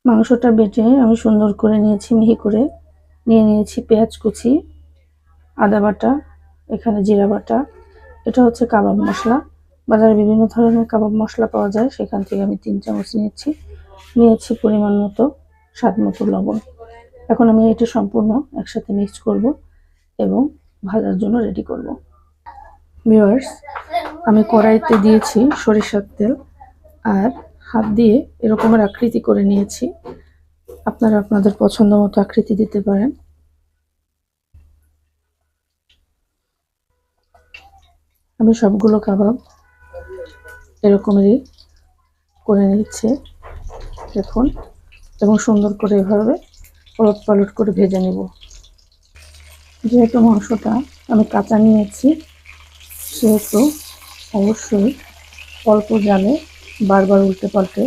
মাংসটা বেটে আমি সুন্দর করে নিয়েছি, মিহি করে নিয়েছি পেঁয়াজ কুচি, আদা বাটা, এখানে জিরা বাটা। এটা হচ্ছে কাবাব মশলা। বাজারে বিভিন্ন ধরনের কাবাব মশলা পাওয়া যায়, সেখান থেকে আমি 3 চামচ নিয়েছি পরিমাণ মতো, স্বাদ মতো লবণ। এখন আমি এটা সম্পূর্ণ একসাথে মিক্স করব এবং ভাজার জন্য রেডি করব। ভিউয়ার্স, আমি কড়াইতে দিয়েছি সরিষার তেল আর হাত দিয়ে এরকমের আকৃতি করে নিয়েছি। আপনারা আপনাদের পছন্দ মতো আকৃতি দিতে পারেন। আমি সবগুলো কাবাব এরকমেরই করে নিচ্ছি দেখুন, এবং সুন্দর করে এভাবে ওলট পালট করে ভেজে নেব। যেহেতু মাংসটা আমি কাঁচা নিয়েছি, সেহেতু অবশ্যই অল্প জালে বারবার উল্টে পাল্টে